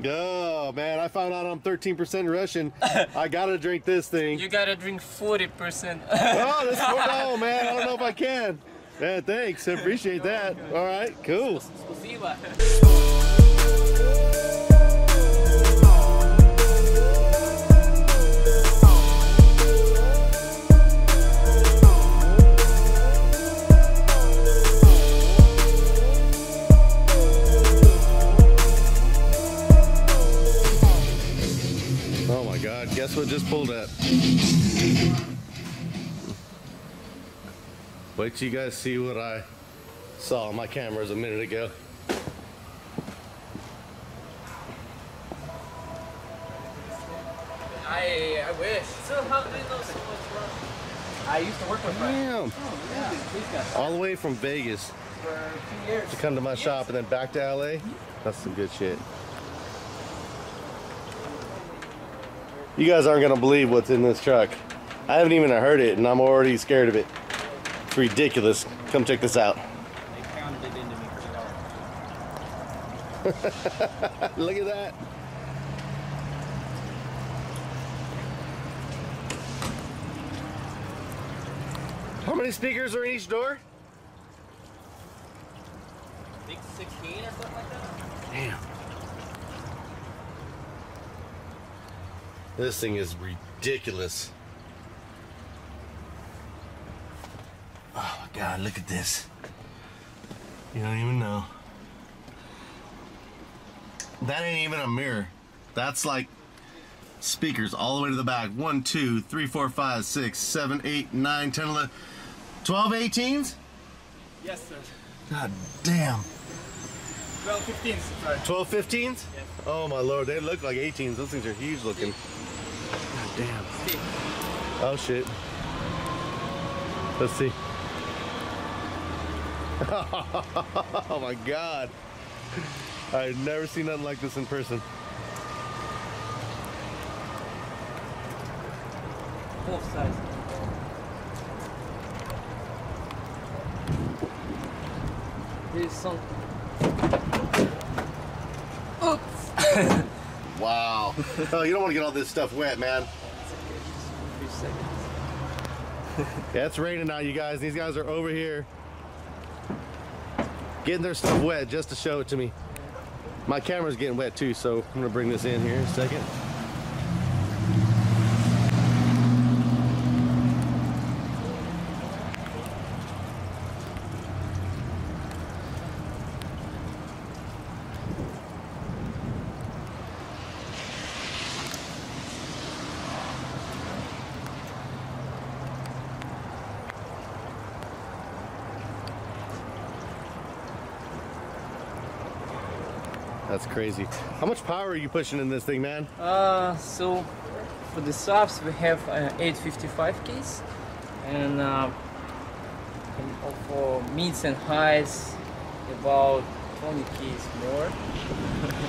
Oh man, I found out I'm 13% Russian. I gotta drink this thing. You gotta drink 40%. Oh, this no, man. I don't know if I can. Man, thanks. I appreciate that. All right, cool. Спасибо. Oh my God, guess what just pulled up? Wait till you guys see what I saw on my cameras a minute ago. I wish. So how do you know so much Russian? I used to work with Damn. Oh, yeah. All the way from Vegas For 2 years. to come to my shop and then back to LA. That's some good shit. You guys aren't gonna believe what's in this truck. I haven't even heard it and I'm already scared of it. It's ridiculous. Come check this out. They pounded it into me $30. Look at that. How many speakers are in each door? I think 16 or something like that. Damn. This thing is ridiculous. Oh my God, look at this. You don't even know. That ain't even a mirror. That's like speakers all the way to the back. 1, 2, 3, 4, 5, 6, 7, 8, 9, 10, 11, 12 18s? Yes, sir. God damn. 12, 15s. Sorry. 12 15s? Yes. Oh my Lord, they look like 18s. Those things are huge looking. God damn. Oh shit. Let's see. Oh my God. I've never seen nothing like this in person. Both sides. There's some. Oops. Wow. Oh, you don't want to get all this stuff wet, man. Few seconds. Yeah, it's raining now, you guys. These guys are over here getting their stuff wet just to show it to me. My camera's getting wet too, so I'm gonna bring this in here in a second. That's crazy. How much power are you pushing in this thing, man? So for the subs we have 855 keys, and for mids and highs about 20 keys more.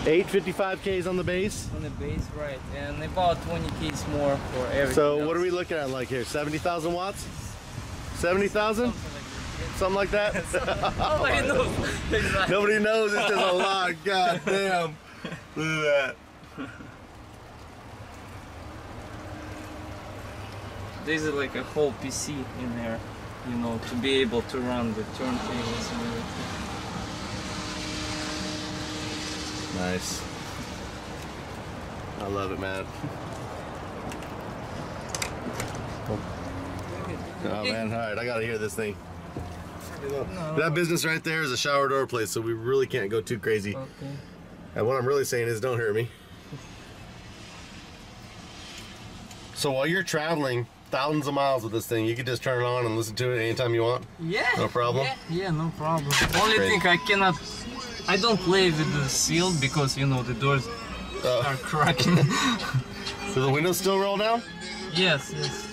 855 Ks on the base? On the base, right, and about 20 keys more for everything. So else. what are we looking at like here? 70,000 watts? 70,000? Something like that? Nobody knows. Exactly. Nobody knows. It's just a lot. God damn. Look at that. There's like a whole PC in there, you know, to be able to run the turntables and everything. Nice. I love it, man. Oh man, all right, I gotta hear this thing. That business right there is a shower door place, so we really can't go too crazy. Okay. And what I'm really saying is, don't hurt me. So while you're traveling thousands of miles with this thing, you can just turn it on and listen to it anytime you want? Yeah. No problem? Yeah, no problem. Only thing I don't play with the seal because, you know, the doors are cracking. So the windows still roll down? Yes, yes.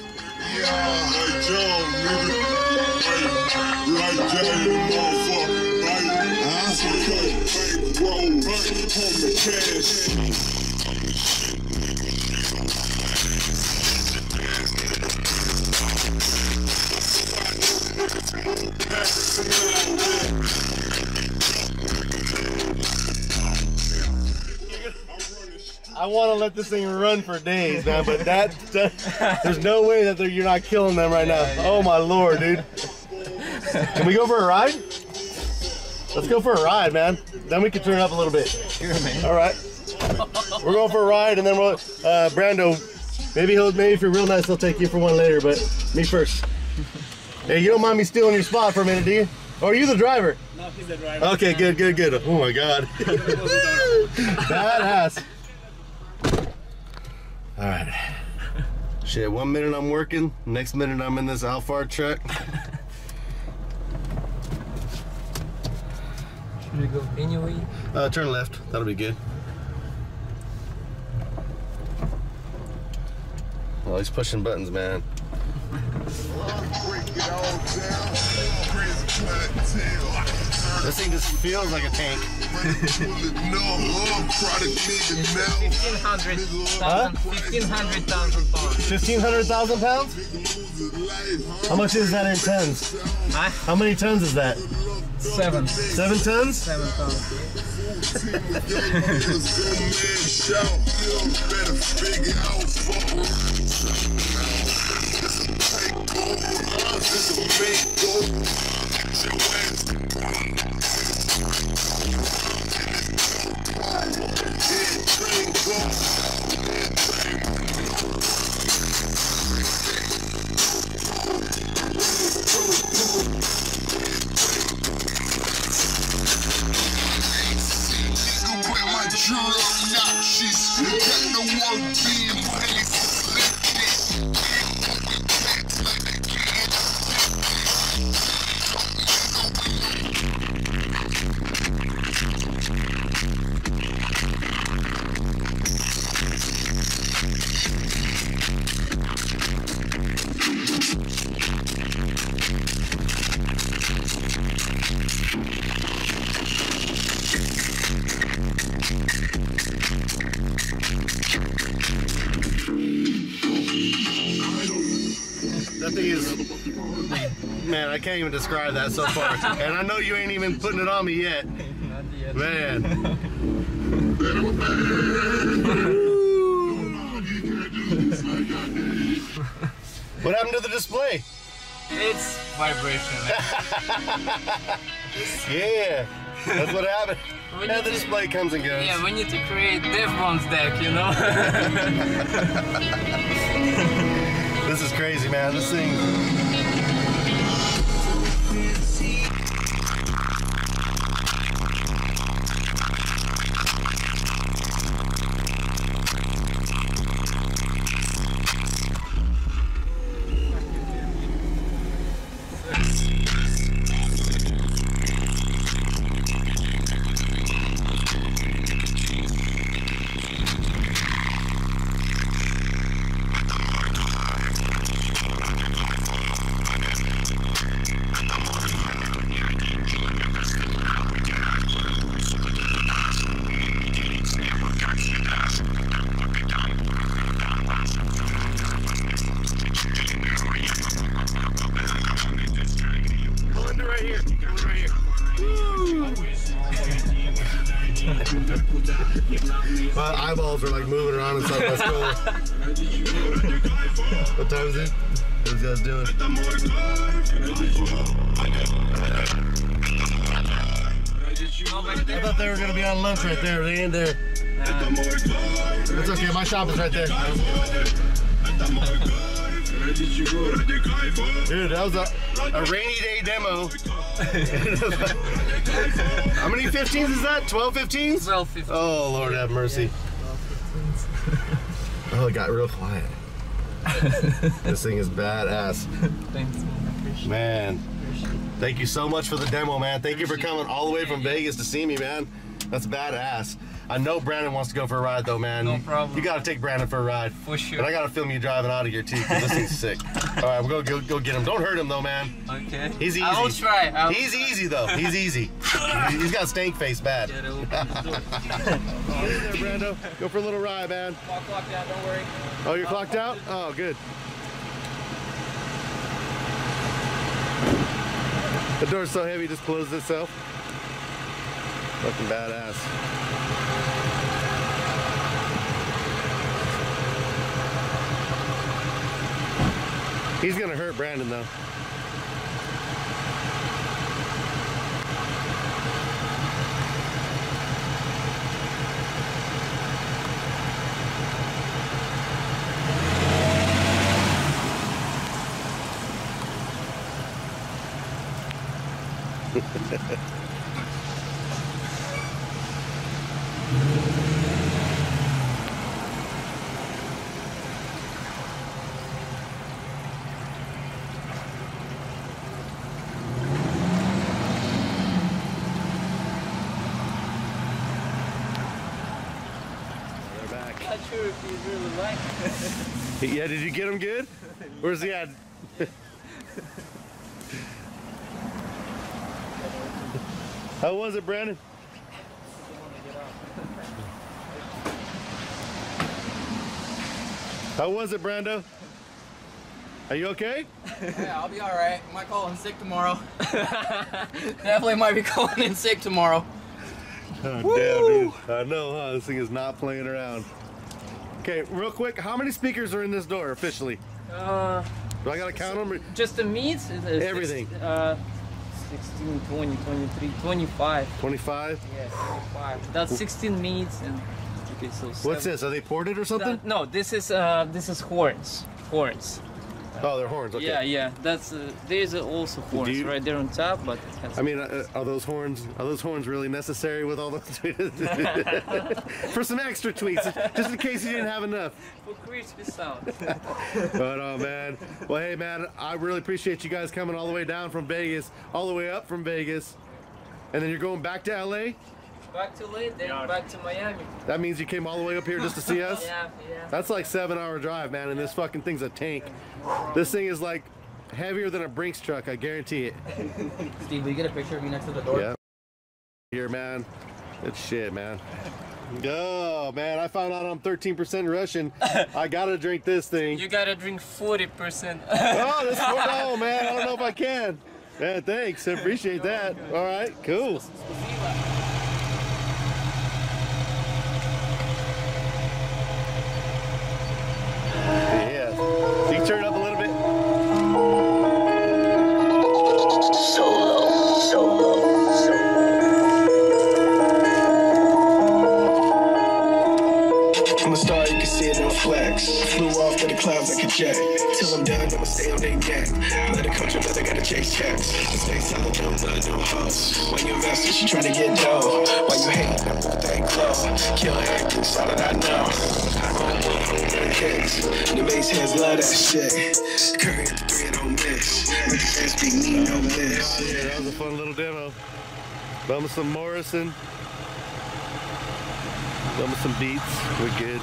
I want to let this thing run for days, man, but there's no way that you're not killing them right now. Oh my Lord, dude. Can we go for a ride? Let's go for a ride, man. Then we can turn it up a little bit. Sure, man. All right. We're going for a ride, and then we'll, Brando, maybe if you're real nice, he'll take you for one later, but me first. Hey, you don't mind me stealing your spot for a minute, do you? Or are you the driver? No, he's the driver. Okay, good. Oh my God. Badass. All right. Shit, 1 minute I'm working, next minute I'm in this Alphard truck. Should we go anyway? Turn left, that'll be good. Oh, he's pushing buttons, man. This thing just feels like a tank. 1,500,000 pounds. 1,500,000 pounds? How much is that in tons? Huh? How many tons is that? 7. 7 tons? 7 tons. That thing is, man, I can't even describe that so far. And I know you ain't even putting it on me yet. Not yet. Man. What happened to the display? It's vibration. Yeah, that's what happened. Yeah, the display comes and goes. Yeah, we need to create Devron's deck, you know? This is crazy, man. This thing. Right here. Right here. My eyeballs are like moving around and stuff. That's cool. What time is it? What are these guys doing? I thought they were going to be on lunch right there. They ain't there. It's okay. My shop is right there. Dude, that was a rainy day demo. How many 15s is that? 12 15s? 12 15s. Oh, Lord have mercy. Oh, it got real quiet. This thing is badass. Thanks, man. Thank you so much for the demo, man. Thank you for coming all the way from Vegas to see me, man. That's badass. I know Brandon wants to go for a ride, though, man. No problem. You got to take Brandon for a ride. For sure. And I got to film you driving out of here, too, because this thing's sick. All right, we'll go get him. Don't hurt him, though, man. Okay. He's easy. I'll try. He's easy, though. He's easy. He's got stank face bad. Get there, Brando. Go for a little ride, man. Clocked out, don't worry. Oh, you're clocked out? Oh, good. The door's so heavy, it just closes itself. Fucking badass. He's gonna hurt Brandon though. Not sure if he's really like it. Yeah, did you get him good? Where's he at? How was it, Brandon? How was it, Brando? Are you okay? Yeah, I'll be alright. Might call in sick tomorrow. Definitely might be calling in sick tomorrow. Oh, damn, dude. I know, huh? This thing is not playing around. Okay, real quick, how many speakers are in this door officially? Do I gotta count them? Just the meats? Everything. 16, 20, 23, 25. 25? Yeah, 25. That's 16 meats and okay, so what's this? Are they ported or something? No, this is horns. Horns. Oh, they're horns. Okay. Yeah, yeah. That's there's also horns right there on top, but it has I mean, are those horns really necessary with all those for some extra tweets, just in case you didn't have enough? for crispy sound. But oh man, well hey man, I really appreciate you guys coming all the way down from Vegas, all the way up from Vegas, and then you're going back to LA. Back to LA, then back to Miami. That means you came all the way up here just to see us? Yeah, yeah. That's like 7-hour drive, man, and this fucking thing's a tank. This thing is like heavier than a Brinks truck, I guarantee it. Steve, will you get a picture of me next to the door? Yeah. Here, man. Good shit, man. Oh, man, I found out I'm 13% Russian. I gotta drink this thing. You gotta drink 40%. Oh, this oh man, I don't know if I can. Man, thanks. I appreciate that. All right, cool. Yeah. So you turn it up a little bit. I'm a star, you can see it on flex. Flew off to the clouds like a jet. Till I'm done, I'ma stay on their neck. Let it come together, gotta chase checks. The space out of no blood, no hoes. When you invest, she tryna get dough. Why you hate, that move they glow. Kill everything, solid, I know. Kicks. The bass heads love that shit. Curry at the 3, I don't miss. Make the fans speak me, no miss. Yeah, that was a fun little demo. Done with some Morrison. Done with some beats. We're good.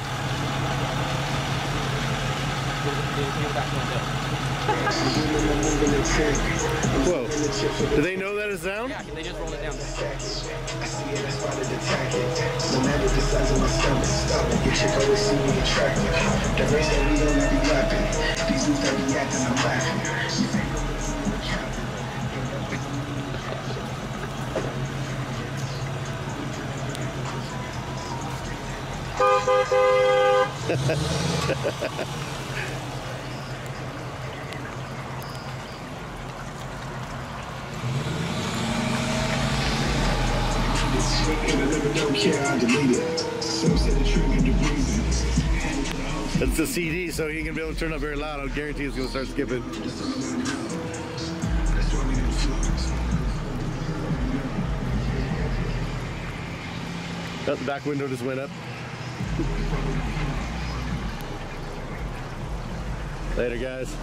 Whoa. Do they know that it's down? Yeah, they just rolled it down. I see it, that's why they attack it. No matter the size of my stomach, stop it. Your chick always see me attractive. The race that we on, I be lapping. These dudes that be acting, I'm laughing. That's the CD, so you ain't gonna be able to turn up very loud. I guarantee it's gonna start skipping. Oh, the back window just went up. Later, guys.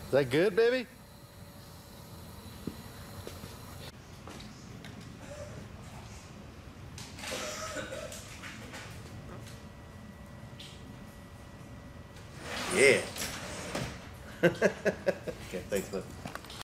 Is that good, baby? Yeah. Okay, thanks, bud.